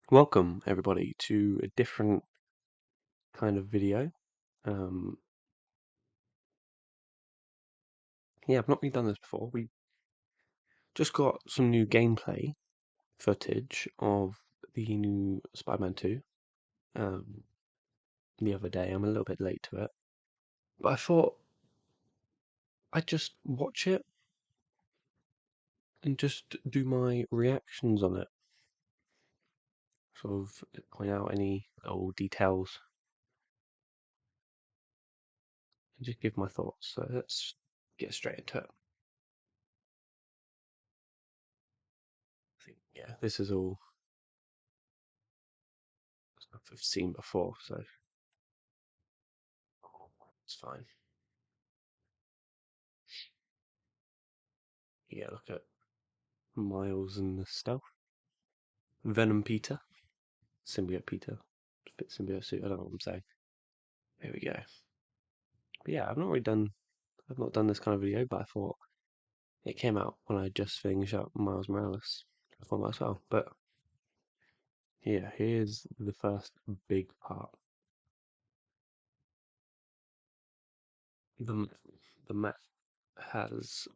Welcome everybody to a different kind of video. Um, yeah, I've not really done this before. We just got some new gameplay footage of the new Spider-Man 2 um, the other day. I'm a little bit late to it, but I thought I'd just watch it and just do my reactions on it. Sort of point out any old details and just give my thoughts. So let's get straight into it. I think, yeah, this is all stuff I've seen before, so it's fine. Yeah, look at Miles and the stuff. Venom Peter. Symbiote Peter. Fit symbiote suit, I don't know what I'm saying. Here we go. But yeah, I've not done this kind of video, but I thought it came out when I just finished up Miles Morales. I thought might as well. But yeah, here's the first big part. The the map has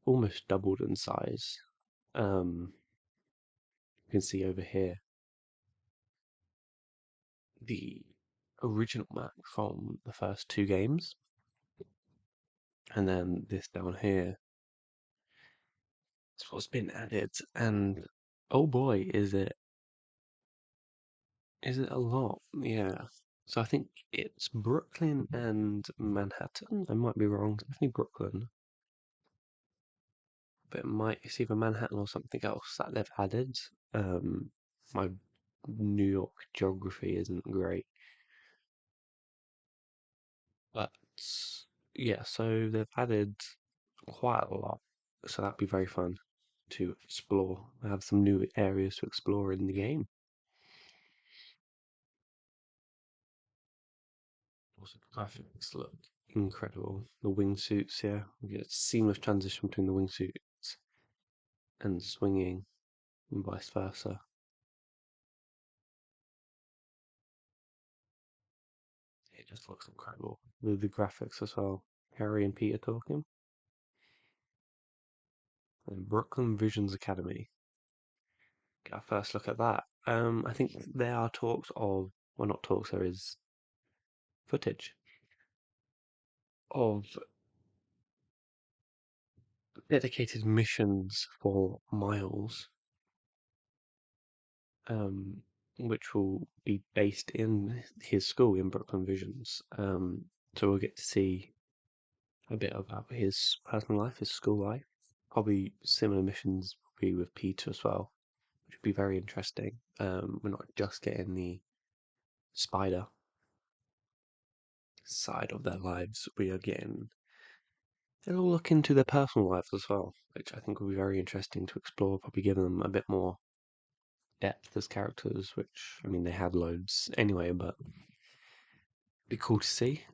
almost doubled in size. You can see over here the original map from the first two games, and then this down here is what's been added. And oh boy, is it a lot? Yeah. So I think it's Brooklyn and Manhattan. I might be wrong. Definitely Brooklyn, but it's either Manhattan or something else that they've added. My New York geography isn't great, but yeah. So they've added quite a lot. So that'd be very fun to explore. I have some new areas to explore in the game. Also, the graphics look incredible. The wingsuits, yeah, we get a seamless transition between the wingsuits and swinging and vice versa. It just looks incredible. The graphics as well. Harry and Peter talking. And Brooklyn Visions Academy. Get our first look at that. I think there are talks of, well, not talks, there is footage of dedicated missions for Miles, um, which will be based in his school in Brooklyn Visions. So we'll get to see a bit about his personal life, his school life. Probably similar missions will be with Peter as well, which would be very interesting. We're not just getting the spider side of their lives, we are getting a little look into their personal lives as well, which I think will be very interesting to explore, probably give them a bit more depth as characters, which, I mean, they had loads anyway, but be cool to see.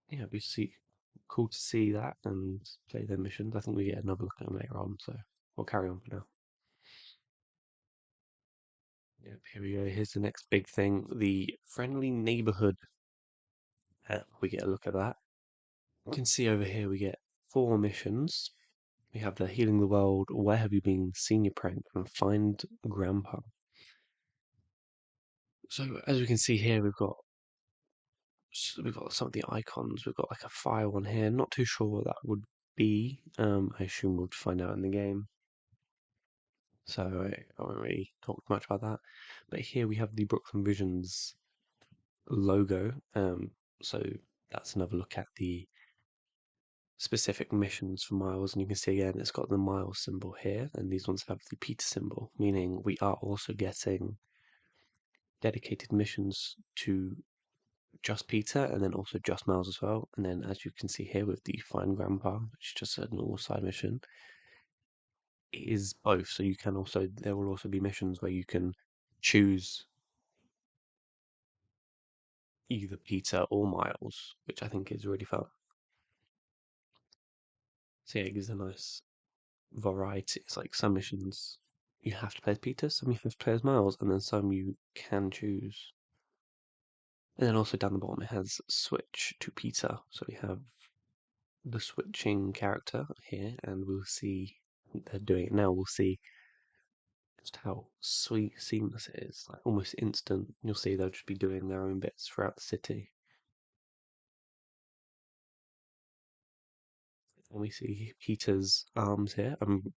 Yeah, cool to see that and play their missions. I think we get another look at them later on, so we'll carry on for now. Yep, here we go. Here's the next big thing, the friendly neighborhood. We get a look at that. You can see over here we get four missions. We have the Healing the World, Where Have You Been, Senior Prank, and Find Grandpa. So as we can see here, we've got some of the icons. We've got like a fire one here. Not too sure what that would be. I assume we'll find out in the game. So I won't really talk much about that. But here we have the Brooklyn Visions logo. So that's another look at the specific missions for Miles, and you can see again it's got the Miles symbol here, and these ones have the Peter symbol, meaning we are also getting dedicated missions to just Peter and then also just Miles as well. And then as you can see here with the Find Grandpa, which is just a normal side mission, it is both. So you can also there will also be missions where you can choose either Peter or Miles, which I think is really fun. So yeah, it gives a nice variety. It's like some missions you have to play as Peter, some you have to play as Miles, and then some you can choose. And then also down the bottom it has switch to Peter. So we have the switching character here, and we'll see they're doing it now. We'll see just how sweet, seamless it is, like almost instant. You'll see they'll just be doing their own bits throughout the city. And we see Peter's arms here. I'm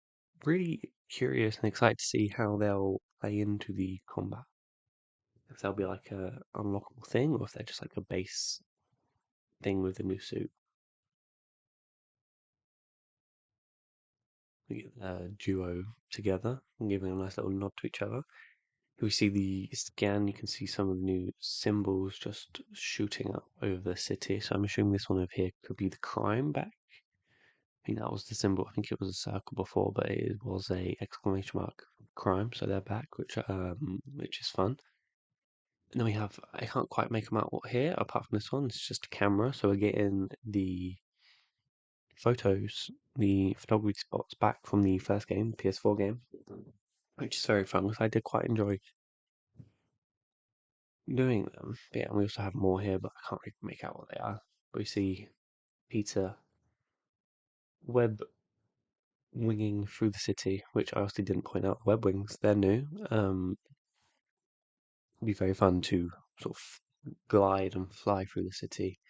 really curious and excited to see how they'll play into the combat. If they'll be like a unlockable thing, or if they're just like a base thing with the new suit. We get the duo together and giving a nice little nod to each other. If we see the scan, you can see some of the new symbols just shooting up over the city. So I'm assuming this one over here could be the crime back. I think that was the symbol. I think it was a circle before, but it was a exclamation mark crime. So they're back, which is fun. And then we have I can't quite make them out what here apart from this one. It's just a camera, so we're getting the the photography spots back from the first game, the PS4 game, which is very fun because I did quite enjoy doing them. But yeah, and we also have more here, but I can't really make out what they are. But we see Peter web winging through the city, which I obviously didn't point out. Web wings, they're new. It'd be very fun to sort of glide and fly through the city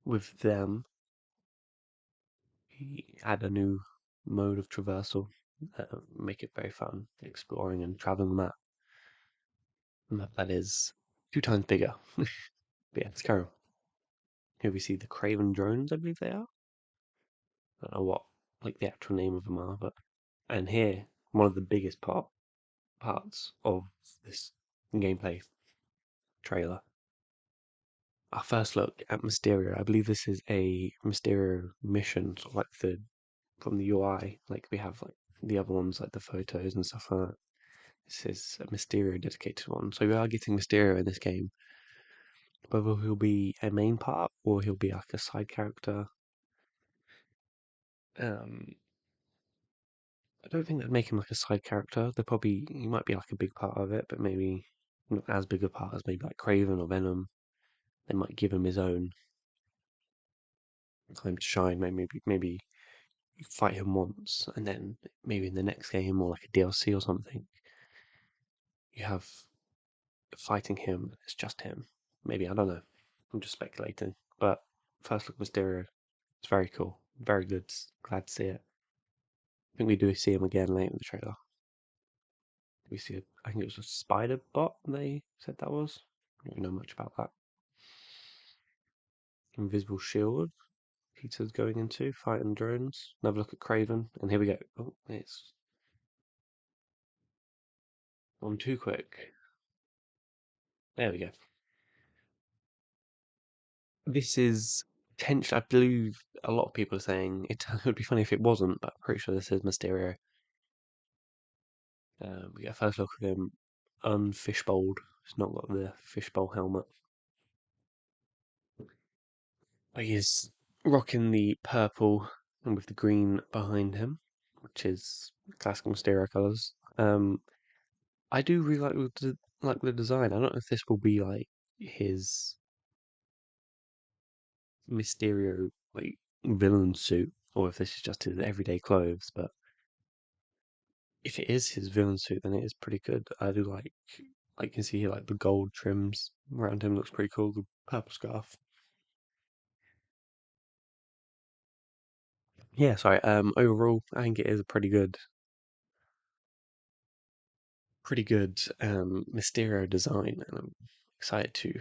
with them. Add a new mode of traversal, make it very fun exploring and traveling the map. A map that is 2 times bigger. But yeah, it's Carol. Here we see the Craven drones, I believe they are. I don't know what like the actual name of them are, but and here one of the biggest parts of this gameplay trailer. Our first look at Mysterio. I believe this is a Mysterio mission, sort of like the from the UI, like we have like the other ones, like the photos and stuff like that. This is a Mysterio dedicated one, so we are getting Mysterio in this game. Whether he'll be a main part or he'll be like a side character, um, I don't think they'd make him like a side character. They probably he might be like a big part of it, but maybe not as big a part as maybe like Craven or Venom. They might give him his own time to shine. Maybe you fight him once, and then maybe in the next game or like a DLC or something, you have fighting him. It's just him. Maybe I don't know. I'm just speculating. But first look Mysterio, it's very cool, very good. Glad to see it. I think we do see him again later in the trailer. We see, I think it was a spider bot. They said that was. I don't know much about that. Invisible shield. Peter's going into fighting drones. Another look at Craven, and here we go. Oh, it's gone too quick. There we go. This is potentially, I believe a lot of people are saying it would be funny if it wasn't, but I'm pretty sure this is Mysterio. We get a first look at him unfishbowled. He's not got the fishbowl helmet. But he's rocking the purple and with the green behind him, which is classical Mysterio colours. I do really like the design. I don't know if this will be like his Mysterio like villain suit or if this is just his everyday clothes, but if it is his villain suit, then it is pretty good. I do like you can see here like the gold trims around him looks pretty cool. The purple scarf. Yeah, sorry. Overall, I think it is a pretty good Mysterio design, and I'm excited to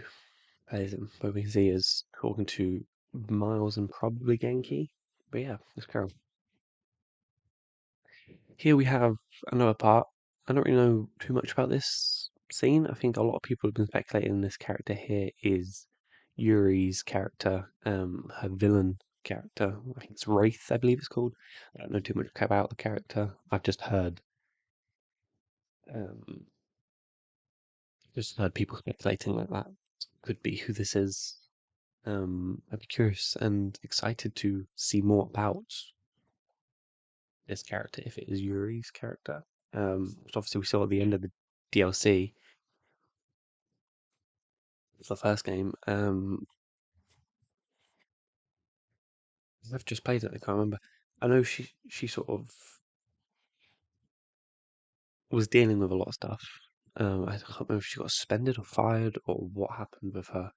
play as him. But we can see is talking to Miles and probably Genki. But yeah, let's carry. Here we have another part. I don't really know too much about this scene. I think a lot of people have been speculating this character here is Yuri's character, her villain character. I think it's Wraith, I believe it's called. I don't know too much about the character. I've um, just heard people speculating like that could be who this is. I'd be curious and excited to see more about this character if it is Yuri's character. Which obviously we saw at the end of the DLC for the first game. I've just played it. I can't remember. I know she sort of was dealing with a lot of stuff. I can't remember if she got suspended or fired or what happened with her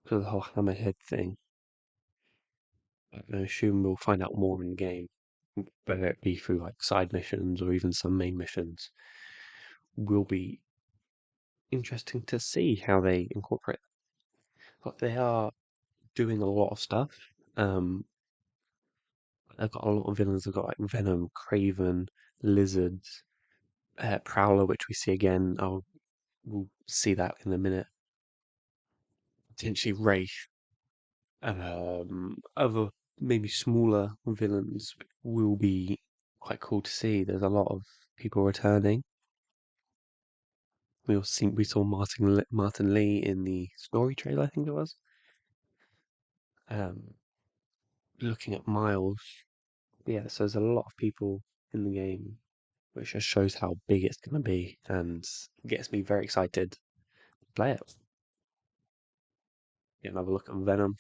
because of the whole hammerhead thing. I assume we'll find out more in the game, whether it be through like side missions or even some main missions. Will be interesting to see how they incorporate. But they are doing a lot of stuff. Um, they've got a lot of villains. They've got like Venom, Craven, Lizard, Prowler, which we see again. We'll see that in a minute. Potentially Wraith, other maybe smaller villains will be quite cool to see. There's a lot of people returning. We saw Martin Lee in the story trailer, I think it was. Um, Looking at Miles, yeah. So there's a lot of people in the game, which just shows how big it's going to be and gets me very excited to play it. Get another look at Venom.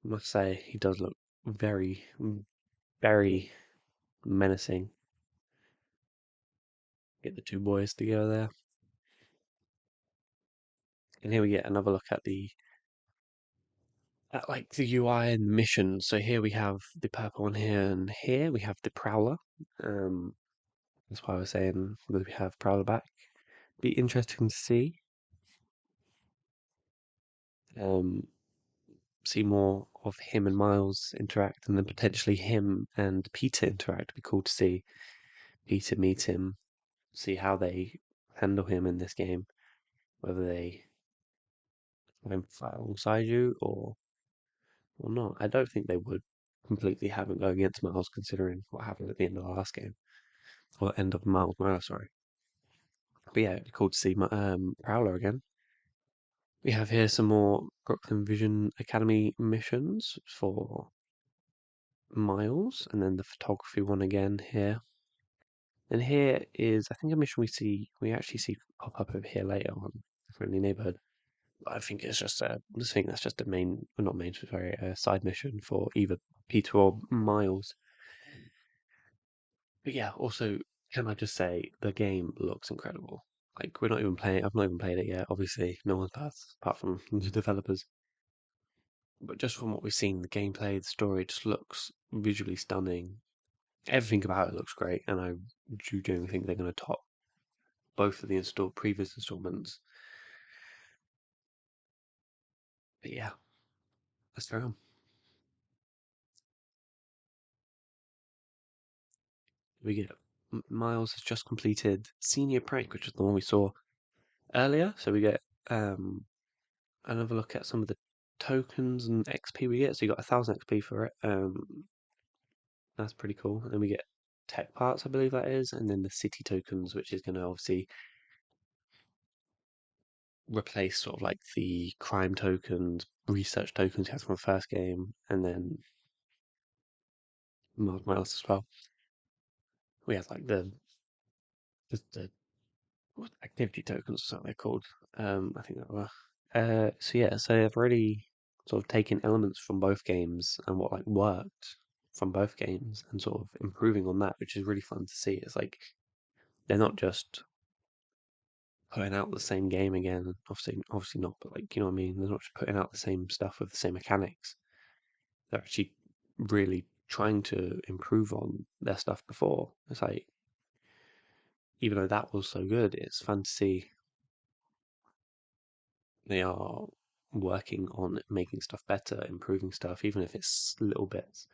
I must say he does look very, very menacing. Get the two boys together there. And here we get another look at the UI and missions. So here we have the purple one here, and here we have the Prowler. Um, that's why I was saying that we have Prowler back. Be interesting to um, see more of him and Miles interact, and then potentially him and Peter interact. It'd be cool to see Peter meet him, see how they handle him in this game, whether they have him fight alongside you or not. I don't think they would completely have him go against Miles, considering what happened at the end of the last game, or end of Miles Morales, sorry. But yeah, it'd be cool to see Prowler again. We have here some more Brooklyn Vision Academy missions for Miles, and then the photography one again here. And here is, I think, a mission we actually see pop up over here later on, Friendly Neighborhood. I think it's just I think that's just a main, well, not main, sorry, a side mission for either Peter or Miles. But yeah, also, can I just say the game looks incredible. Like we're not even playing. I've not even played it yet. Obviously, no one has, apart from the developers. But just from what we've seen, the gameplay, the story just looks visually stunning. Everything about it looks great, and I do genuinely think they're going to top both of the previous installments. But yeah, let's carry on. We get Miles has just completed Senior Prank, which is the one we saw earlier. So we get another look at some of the tokens and XP we get. So you got 1,000 XP for it. That's pretty cool. And then we get tech parts, I believe that is, and then the city tokens, which is going to obviously replace sort of like the crime tokens, research tokens you had from the first game, and then Miles Morales as well. We have like the what, activity tokens or something they're called. I think that were. So yeah, so I've already sort of taken elements from both games and what like worked from both games and sort of improving on that, which is really fun to see. It's like they're not just putting out the same game again. Obviously not, but like you know what I mean. They're not just putting out the same stuff with the same mechanics. They're actually really trying to improve on their stuff before. It's like even though that was so good, it's fun to see they are working on making stuff better, improving stuff, even if it's little bits.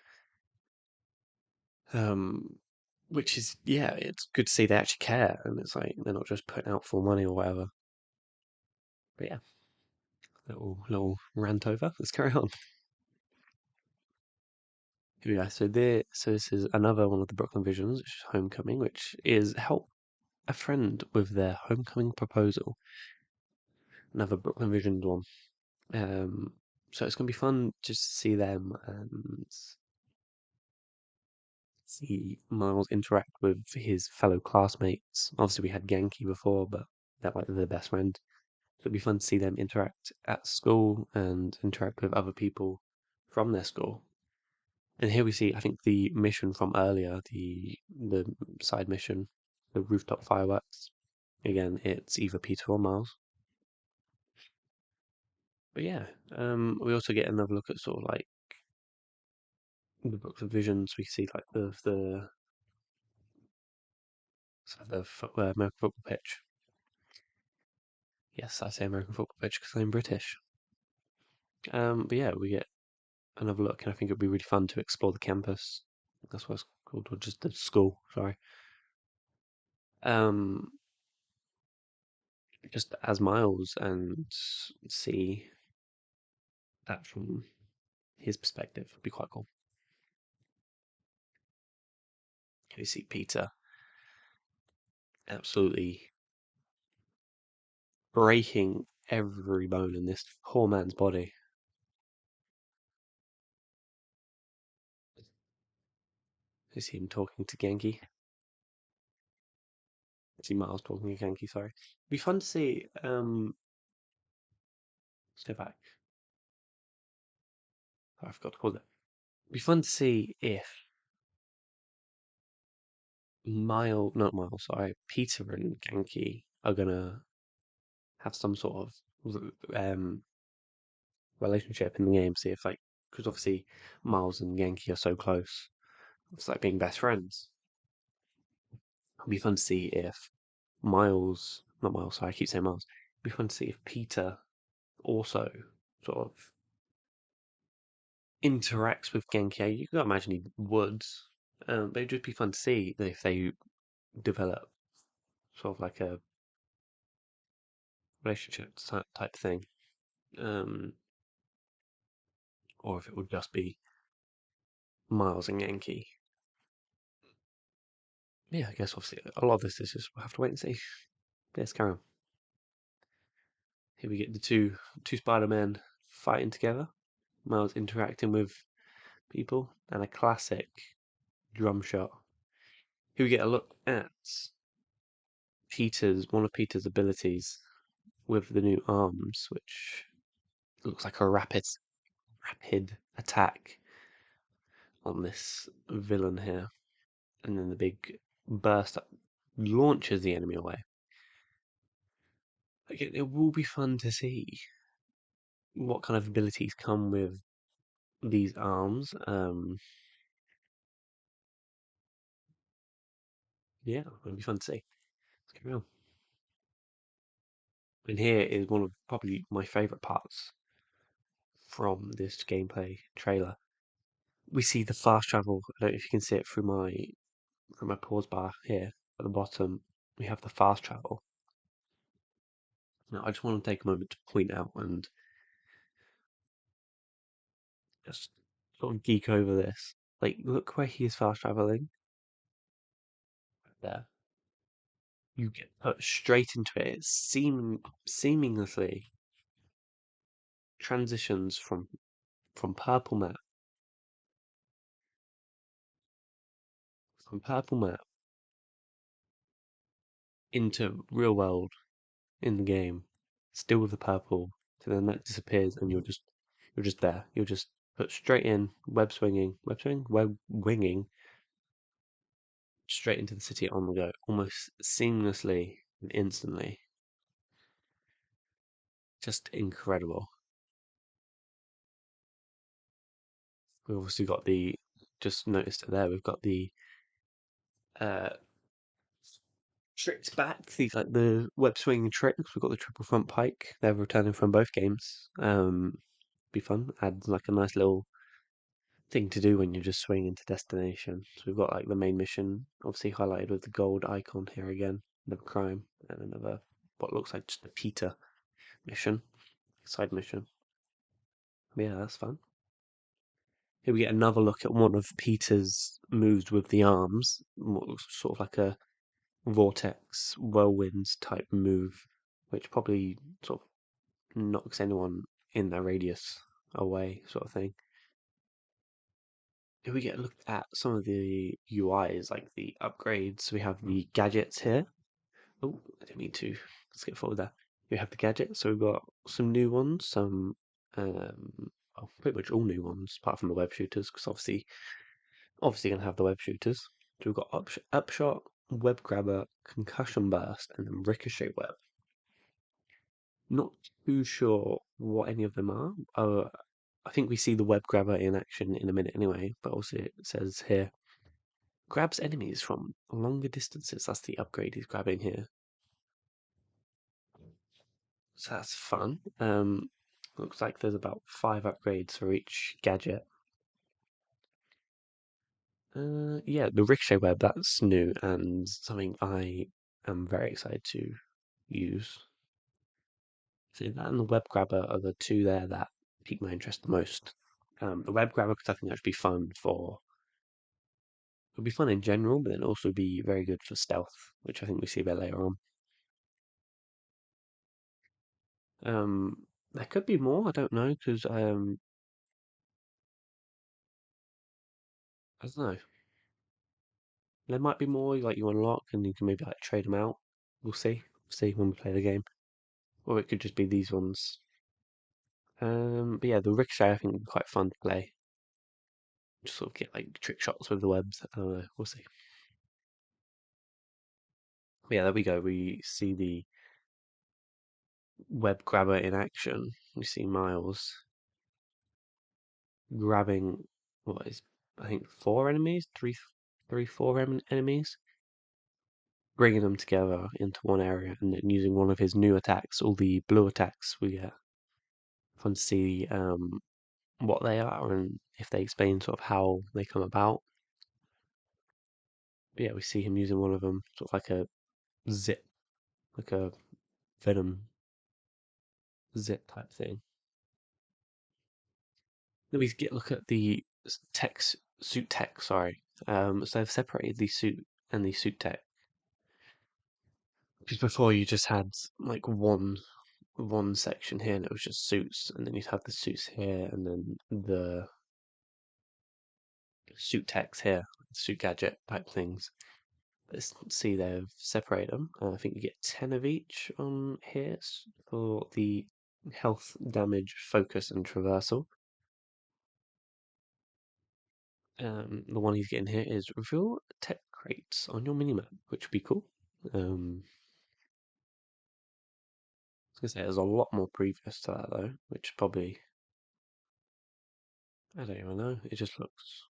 Um, which is yeah, it's good to see they actually care, and it's like they're not just putting out full money or whatever. But yeah, little rant over. Let's carry on. Here we go. So this is another one of the Brooklyn Visions, which is Homecoming, which is help a friend with their homecoming proposal. Another Brooklyn Visions one. Um, so it's gonna be fun just to see them and see Miles interact with his fellow classmates. Obviously, we had Genki before, but they're like the best friend. So it'd be fun to see them interact at school and interact with other people from their school. And here we see, I think, the mission from earlier, the side mission, the rooftop fireworks. Again, it's either Peter or Miles. But yeah, we also get another look at sort of like the books of visions. We see like the American football pitch. Yes, I say American football pitch because I'm British. But yeah, we get another look, and I think it'd be really fun to explore the campus. That's what it's called, or just the school. Sorry. Um, just as Miles and see that from his perspective would be quite cool. You see Peter absolutely breaking every bone in this poor man's body. You see him talking to Genki. You see Miles talking to Genki, sorry. It'd be fun to see, let's go back. Oh, I forgot to call it. It'd be fun to see if not Miles, sorry, Peter and Genki are gonna have some sort of relationship in the game. See if like, because obviously Miles and Genki are so close. It's like being best friends. It'd be fun to see if not Miles, sorry, I keep saying Miles. It'd be fun to see if Peter also sort of interacts with Genki. You can imagine he would. But it'd just be fun to see if they develop sort of like a relationship type thing. Um, or if it would just be Miles and Genki. Yeah, I guess obviously a lot of this is just we'll have to wait and see. Let's carry on. Here we get the two Spider-Men fighting together. Miles interacting with people, and a classic drum shot. Here we get a look at one of Peter's abilities with the new arms, which looks like a rapid attack on this villain here. And then the big burst that launches the enemy away. Again, it will be fun to see what kind of abilities come with these arms. Yeah, it'll be fun to see. Let's carry on. And here is one of probably my favourite parts from this gameplay trailer. We see the fast travel. I don't know if you can see it through my pause bar here at the bottom. We have the fast travel. Now, I just want to take a moment to point out and just sort of geek over this. Like, look where he is fast traveling. Right there. You get put straight into it. It seamlessly transitions from purple map from purple map into real world in the game, still with the purple, so then that disappears and you're just there. You're just put straight in, web winging, straight into the city on the go, almost seamlessly and instantly. Just incredible. We've obviously got just noticed it there. We've got the uh, tricks back. These like the web swinging tricks. We've got the triple front pike. They're returning from both games. Be fun. Add like a nice little thing to do when you're just swinging to destination. So we've got like the main mission, obviously highlighted with the gold icon here again, another crime, and another what looks like just a Peter mission, side mission. Yeah, that's fun. Here we get another look at one of Peter's moves with the arms, what looks sort of like a vortex whirlwind type move, which probably sort of knocks anyone in their radius away, sort of thing. if we get a look at some of the UIs, like the upgrades, we have the gadgets here. Oh, I didn't mean to skip forward there. We have the gadgets, so we've got some new ones, some, well, pretty much all new ones, apart from the web shooters, because obviously gonna have the web shooters. So we've got upshot, web grabber, concussion burst, and then ricochet web. Not too sure what any of them are. I think we see the web grabber in action in a minute anyway, but also it says here grabs enemies from longer distances. That's the upgrade he's grabbing here. So that's fun. Looks like there's about 5 upgrades for each gadget. Yeah, the ricochet web, that's new and something I am very excited to use. So that and the web grabber are the two there that pique my interest the most. The web grabber because I think that would be fun for it would be fun in general, but then also be very good for stealth, which I think we see a bit later on. There could be more. I don't know because I don't know. There might be more like you unlock and you can maybe like trade them out. We'll see. See when we play the game, or it could just be these ones. But yeah, the ricochet I think would be quite fun to play. Just sort of get like trick shots with the webs. I don't know. We'll see. But yeah, there we go. We see the web grabber in action. We see Miles grabbing what is I think 4 enemies, three, 4 enemies, bringing them together into one area, and then using one of his new attacks, all the blue attacks we get. Fun to see what they are and if they explain sort of how they come about. But yeah, we see him using one of them, sort of like a zip, like a venom zip type thing. Then we get look at the suit tech. Sorry, so they've separated the suit and the suit tech. Because before you just had like one section here, and it was just suits, and then you'd have the suits here, and then the suit techs here, suit gadget type things. Let's see, they've separated them. I think you get 10 of each on here for the health, damage, focus, and traversal. The one he's getting here is reveal tech crates on your minimap, which would be cool. I was gonna say there's a lot more previous to that though, which probably I don't even know. It just looks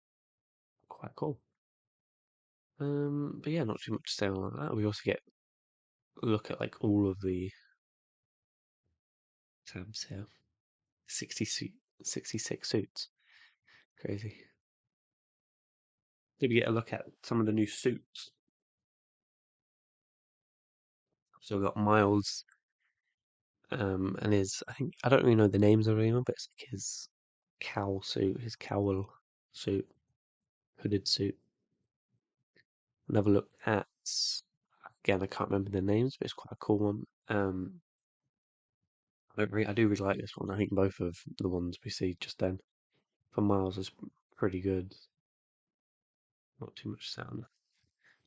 quite cool. But yeah, not too much to say on that. We also get look at like all of the tabs here. 66 suits. Crazy. Did we get a look at some of the new suits? So we've got Miles, and his I think I don't really know the names of anyone, but it's like his cowl suit, his cowl suit, hooded suit. Another look at again, I can't remember the names, but it's quite a cool one. I do really like this one. I think both of the ones we see just then for Miles is pretty good. Not too much sound.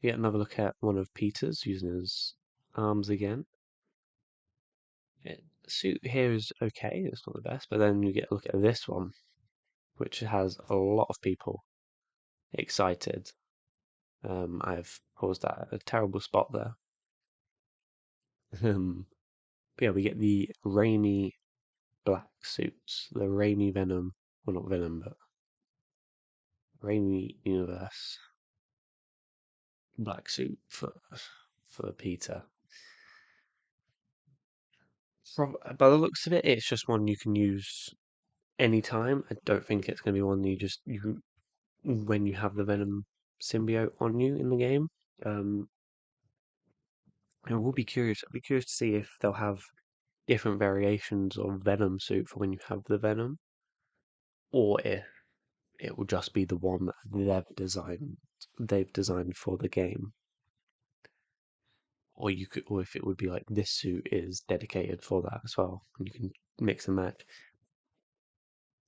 You get another look at one of Peter's using his arms again. The suit here is okay, it's not the best, but then you get a look at this one, which has a lot of people excited. I've paused that at a terrible spot there. But yeah, we get the rainy black suits, the rainy Venom, well not Venom, but rainy universe black suit for Peter. From by the looks of it, it's just one you can use anytime. I don't think it's going to be one you when you have the Venom symbiote on you in the game. Um, I will be curious. I'd be curious to see if they'll have different variations of Venom suit for when you have the Venom, or if it will just be the one that they've designed for the game. Or if it would be like this suit is dedicated for that as well, and you can mix and match.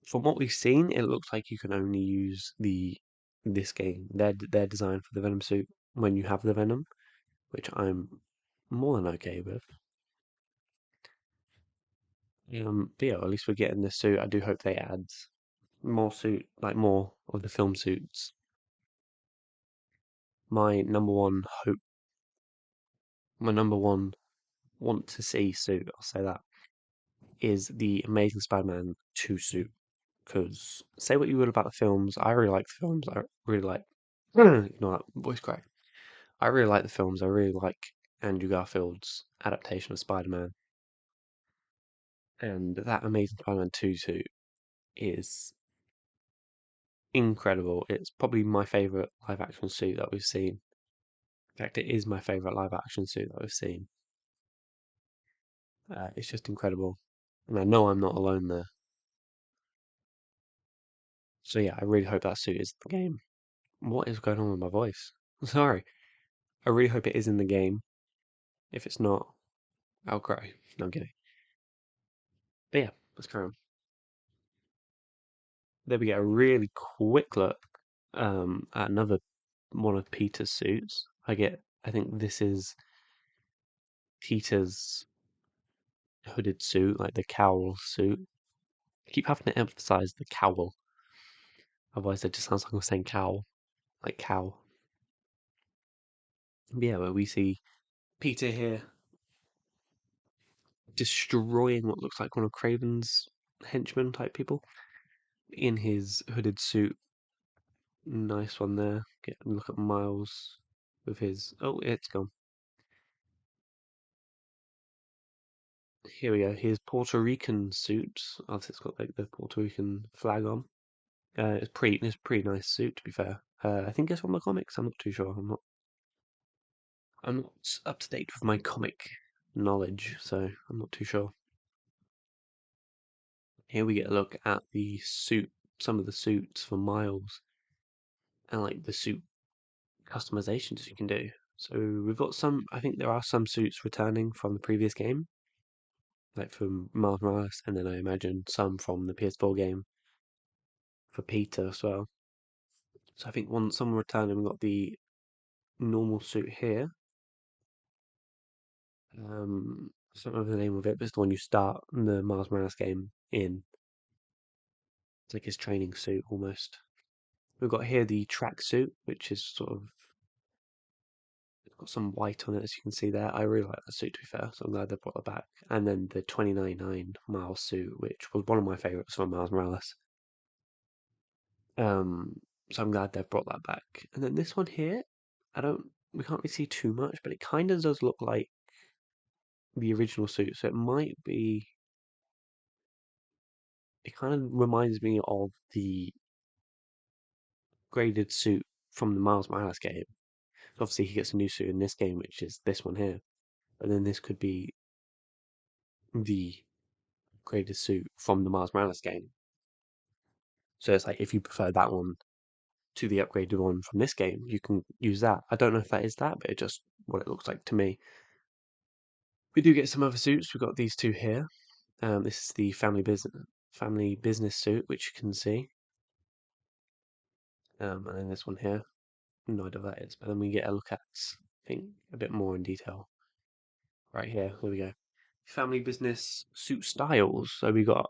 From what we've seen, it looks like you can only use this game, their design for the Venom suit when you have the Venom, which I'm more than okay with. But yeah, at least we're getting this suit. I do hope they add more suit, like more of the film suits. My number one hope, my number one want to see suit, I'll say that, is the Amazing Spider-Man 2 suit. Because say what you would about the films, I really like the films. I really like, you know, that voice crack. I really like the films. I really like Andrew Garfield's adaptation of Spider-Man, and that Amazing Spider-Man 2 suit is incredible. It's probably my favorite live-action suit that we've seen. In fact, it is my favorite live-action suit that we've seen. It's just incredible, and I know I'm not alone there. So yeah, I really hope that suit is in the game. What is going on with my voice? Sorry. I really hope it is in the game. If it's not, I'll cry. No, I'm kidding. But yeah, let's carry on. There we get a really quick look at another one of Peter's suits. I think this is Peter's hooded suit, like the cowl suit. I keep having to emphasize the cowl, otherwise it just sounds like I'm saying cow, like cow. But yeah, where we see Peter here destroying what looks like one of Craven's henchmen type people in his hooded suit. Nice one there. Get a look at Miles with his. Oh, it's gone. Here we go. His Puerto Rican suit. Oh, it's got like the Puerto Rican flag on. It's pretty nice suit to be fair. I think it's from the comics. I'm not too sure. I'm not up to date with my comic knowledge, so I'm not too sure. Here we get a look at the suit, some of the suits for Miles, and like the suit customizations you can do. So we've got some. I think there are some suits returning from the previous game, like from Miles Morales, and then I imagine some from the PS4 game for Peter as well. So I think one some returning. We've got the normal suit here. I don't know the name of it, but it's the one you start the Miles Morales game in. It's like his training suit almost. We've got here the track suit, which is sort of it's got some white on it, as you can see there. I really like that suit, to be fair, so I'm glad they brought it back. And then the 2099 Miles suit, which was one of my favorites from Miles Morales. Um, so I'm glad they've brought that back. And then this one here, we can't really see too much, but it kind of does look like the original suit. So it might be, it kind of reminds me of the graded suit from the Miles Morales game. Obviously, he gets a new suit in this game, which is this one here. But then this could be the graded suit from the Miles Morales game. So it's like if you prefer that one to the upgraded one from this game, you can use that. I don't know if that is that, but it's just what it looks like to me. We do get some other suits. We've got these two here. This is the family business suit, which you can see. And then this one here. No idea what that is, but then we get a look at, I think, a bit more in detail right here. There we go. Family business suit styles. So we got,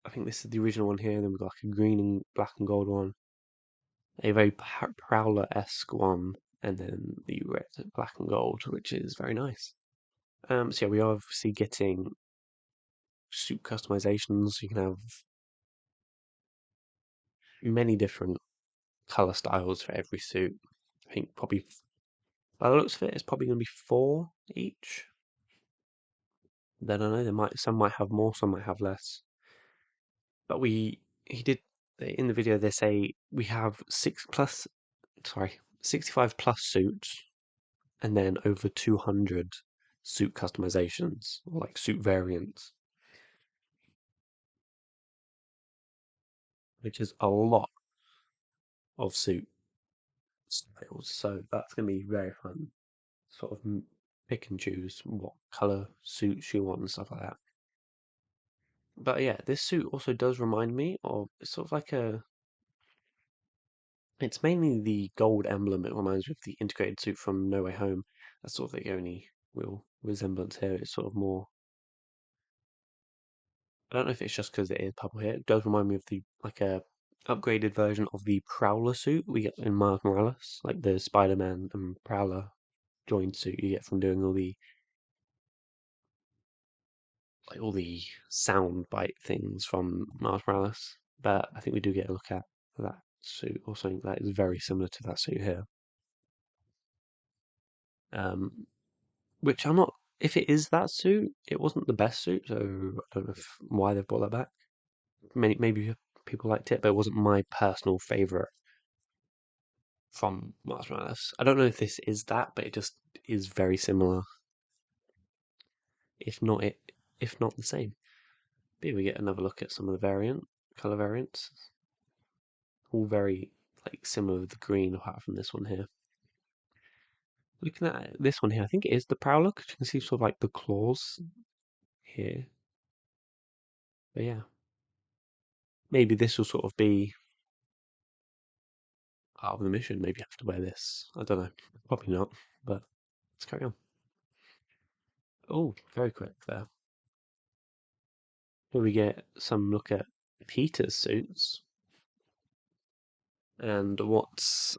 I think this is the original one here. Then we've got like a green and black and gold one, a very Prowler-esque one, and then the red, black and gold, which is very nice. So yeah, we are obviously getting suit customizations. You can have many different color styles for every suit. I think probably, by the looks of it, it's probably going to be four each. Then I don't know. Some might have more, some might have less. But he did in the video. They say we have 65 plus suits, and then over 200 suit customizations or like suit variants, which is a lot of suit styles. So that's going to be very fun. Sort of pick and choose what color suits you want and stuff like that. But yeah, this suit also does remind me of it's sort of like a. It's mainly the gold emblem. It reminds me of the integrated suit from No Way Home. That's sort of the only real resemblance here. It's sort of more. I don't know if it's just because it is purple here. It does remind me of the like a upgraded version of the Prowler suit we get in Miles Morales, like the Spider-Man and Prowler joined suit you get from doing all the sound bite things from Miles Morales. But I think we do get a look at that suit or something that is very similar to that suit here. Um, which I'm not. If it is that suit, it wasn't the best suit, so I don't know why they've brought that back. Maybe people liked it, but it wasn't my personal favorite from Miles Morales. I don't know if this is that, but it just is very similar, if not if not the same. Here we get another look at some of the color variants. All very like similar with the green, apart from this one here. Looking at this one here, I think it is the Prowler, because you can see sort of like the claws here. But yeah, maybe this will sort of be part of the mission. Maybe I have to wear this. I don't know. Probably not, but let's carry on. Oh, very quick there. Here we get some look at Peter's suits. And what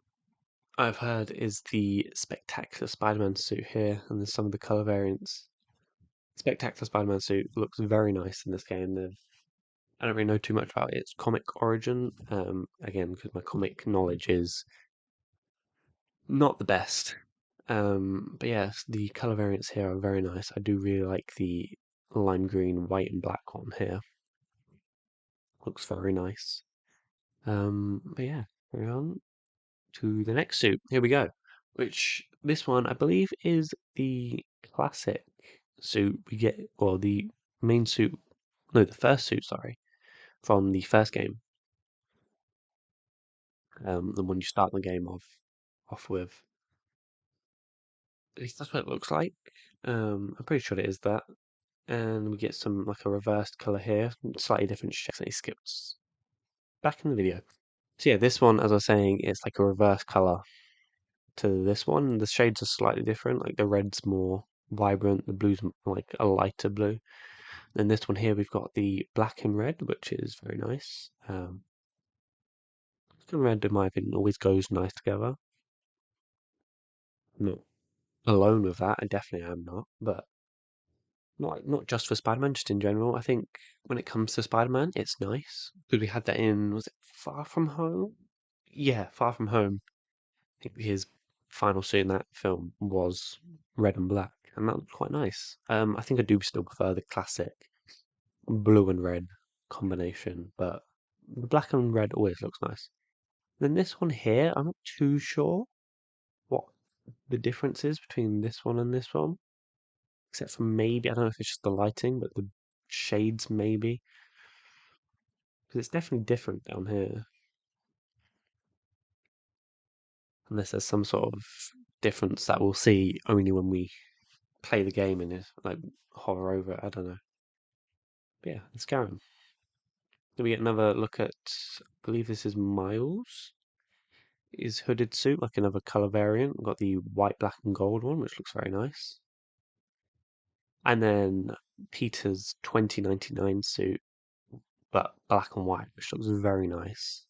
I've heard is the Spectacular Spider-Man suit here, and there's some of the color variants. Spectacular Spider-Man suit looks very nice in this game. I don't really know too much about its comic origin, again, because my comic knowledge is not the best. But yes, the color variants here are very nice. I do really like the lime green, white, and black one here. Looks very nice. But yeah, carry on to the next suit. Here we go. Which this one I believe is the classic suit we get, or the main suit. No, the first suit. Sorry, from the first game. The one you start the game off with. At least that's what it looks like. I'm pretty sure it is that. And we get some like a reversed color here, slightly different shades. He skips back in the video. So yeah, this one, as I was saying, is like a reverse color to this one. The shades are slightly different. Like the red's more vibrant, the blue's like a lighter blue. Then this one here, we've got the black and red, which is very nice. Black and red, in my opinion, always goes nice together. I'm not alone with that. I definitely am not, but not just for Spider-Man, just in general. I think when it comes to Spider-Man, it's nice because we had that in was it Far From Home? Yeah, Far From Home. I think his final scene in that film was red and black, and that was quite nice. I think I do still prefer the classic blue and red combination, but the black and red always looks nice. Then this one here, I'm not too sure what the difference is between this one and this one, except for maybe I don't know if it's just the lighting, but the shades maybe, because it's definitely different down here. Unless there's some sort of difference that we'll see only when we play the game and like hover over it. I don't know. But yeah, let's carry on. Then we get another look at, I believe this is Miles. His hooded suit, like another color variant. We've got the white, black, and gold one, which looks very nice. And then Peter's 2099 suit, but black and white, which looks very nice.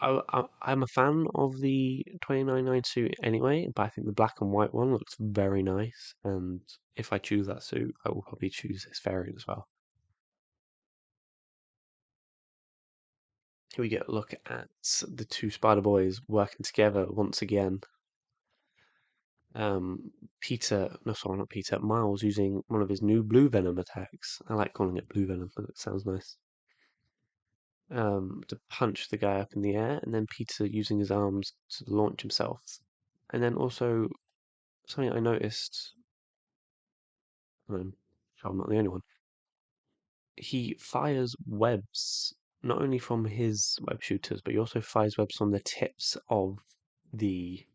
I'm a fan of the 2099 suit anyway, but I think the black and white one looks very nice. And if I choose that suit, I will probably choose this variant as well. Here we get a look at the two Spider Boys working together once again. Peter, no, sorry, not Peter, Miles using one of his new blue venom attacks. I like calling it blue venom, but it sounds nice. To punch the guy up in the air, and then Peter using his arms to launch himself. And then also something I noticed, I'm sure I'm not the only one. He fires webs not only from his web shooters, but he also fires webs from the tips of the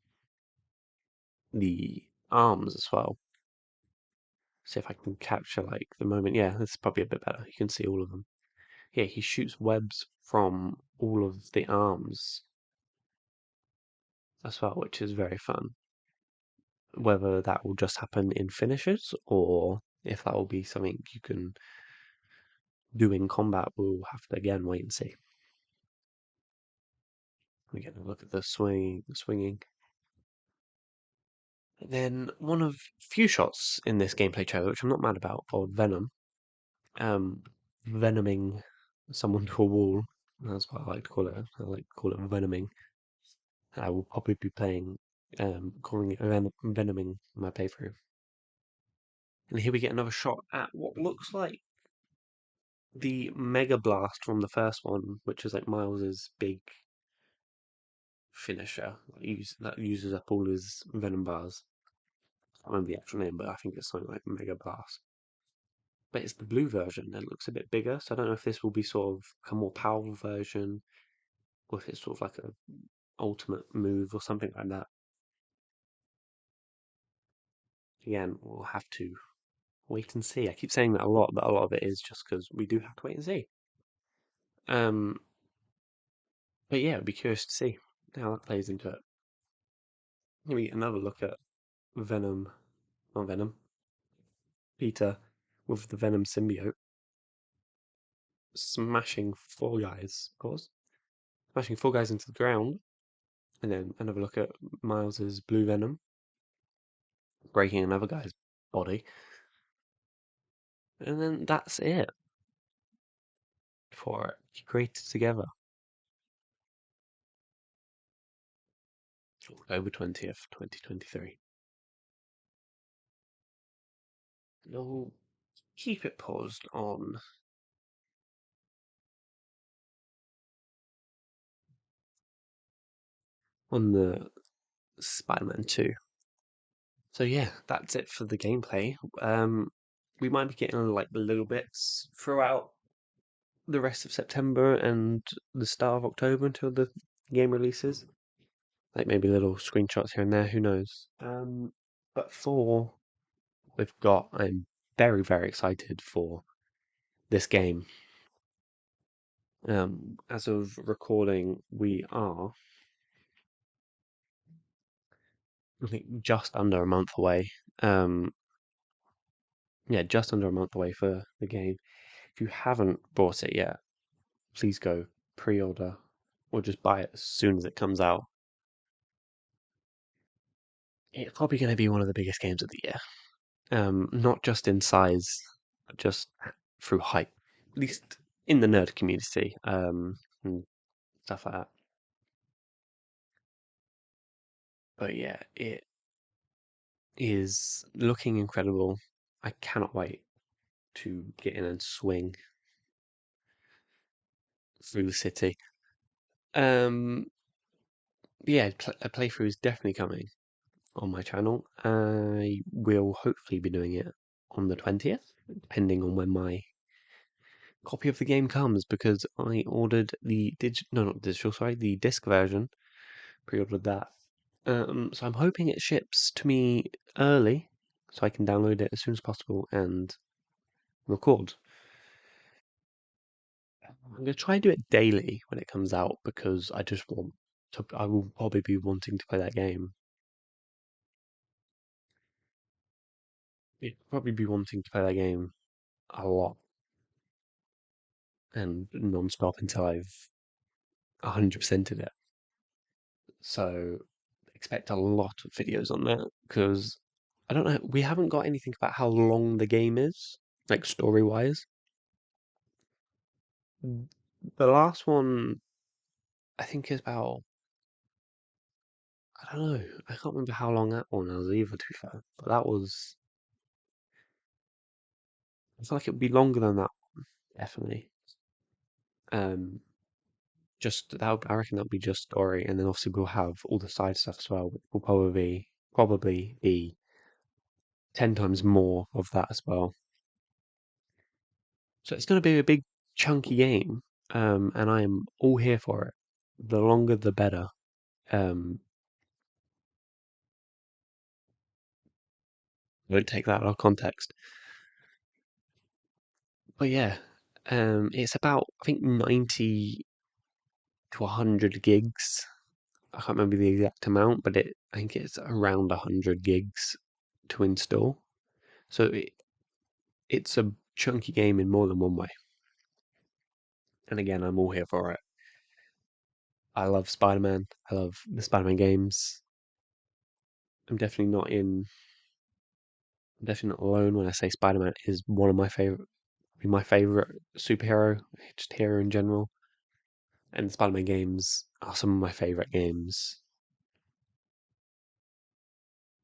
the arms as well. See if I can capture like the moment. Yeah, this is probably a bit better. You can see all of them. Yeah, he shoots webs from all of the arms as well, which is very fun. Whether that will just happen in finishes or if that will be something you can do in combat, we'll have to again wait and see. We get a look at the swinging. And then one of few shots in this gameplay trailer, which I'm not mad about, for Venom, venoming someone to a wall. That's what I like to call it. I like to call it venoming. I will probably be calling it venoming in my playthrough. And here we get another shot at what looks like the Mega Blast from the first one, which is like Miles's big finisher that uses up all his venom bars. I don't remember the actual name, but I think it's something like Mega Blast. But it's the blue version. It looks a bit bigger, so I don't know if this will be sort of a more powerful version, or if it's sort of like a ultimate move or something like that. Again, we'll have to wait and see. I keep saying that a lot, but a lot of it is just because we do have to wait and see. Um, but yeah, I'd be curious to see how that plays into it. Maybe another look at Venom, not Venom, Peter with the Venom symbiote smashing four guys, of course, smashing four guys into the ground, and then another look at Miles's blue Venom breaking another guy's body, and then that's it for it. Created together. October 20th, 2023. No, keep it paused on the Spider-Man 2. So yeah, that's it for the gameplay. We might be getting like little bits throughout the rest of September and the start of October until the game releases. Like maybe little screenshots here and there, who knows? But for we've got, I'm very, very excited for this game. As of recording, we are, I think, just under a month away. Um, yeah, just under a month away for the game. If you haven't bought it yet, please go pre-order or just buy it as soon as it comes out. It's probably going to be one of the biggest games of the year. Not just in size, but just through hype, at least in the nerd community, and stuff like that. But yeah, it is looking incredible. I cannot wait to get in and swing through the city. Um, yeah, a playthrough is definitely coming on my channel. I will hopefully be doing it on the 20th, depending on when my copy of the game comes, because I ordered the no, not digital, sorry, the disc version, pre-ordered that. So I'm hoping it ships to me early, so I can download it as soon as possible and record. I'm gonna try and do it daily when it comes out because I just want to. I will probably be wanting to play that game. Yeah, probably be wanting to play that game a lot and non-stop until I've 100%ed it. So expect a lot of videos on that because I don't know. We haven't got anything about how long the game is, like story-wise. The last one I think is about, I don't know. I can't remember how long that one was either, to be fair. But that was, I feel like it would be longer than that one, definitely. Um, just that I reckon that would be just story, and then obviously we'll have all the side stuff as well, which will probably be 10 times more of that as well. So it's going to be a big chunky game, and I am all here for it. The longer, the better. Um, Don't take that out of context. But yeah, it's about I think 90 to 100 gigs. I can't remember the exact amount, but I think it's around 100 gigs to install. So it's a chunky game in more than one way. And again, I'm all here for it. I love Spider-Man. I love the Spider-Man games. I'm definitely not in. I'm definitely not alone when I say Spider-Man is one of my favorite superhero, just hero in general. And Spider-Man games are some of my favorite games.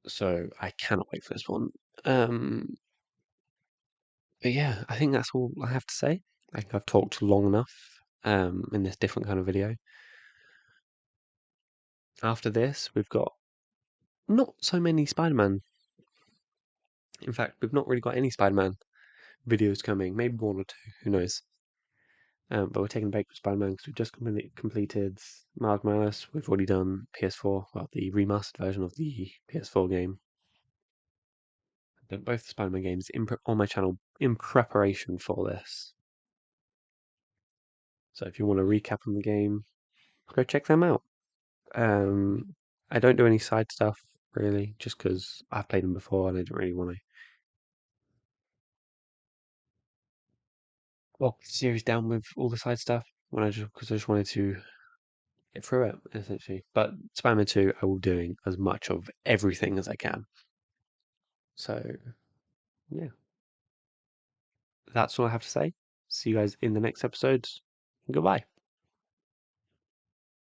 So I cannot wait for this one. Um, but yeah, I think that's all I have to say. I think I've talked long enough in this different kind of video. After this, we've got not so many Spider-Man. In fact, we've not really got any Spider-Man videos coming. Maybe one or two, who knows? But we're taking a break with Spider-Man because we've just completed Miles Morales. We've already done PS4, well, the remastered version of the PS4 game. I've done both the Spider-Man games on my channel in preparation for this. So if you want a recap on the game, go check them out. I don't do any side stuff really, just because I've played them before and I don't really want to walk the series down with all the side stuff when because I just wanted to get through it essentially. But Spider-Man 2, I will be doing as much of everything as I can. So yeah, that's all I have to say. See you guys in the next episodes. Goodbye.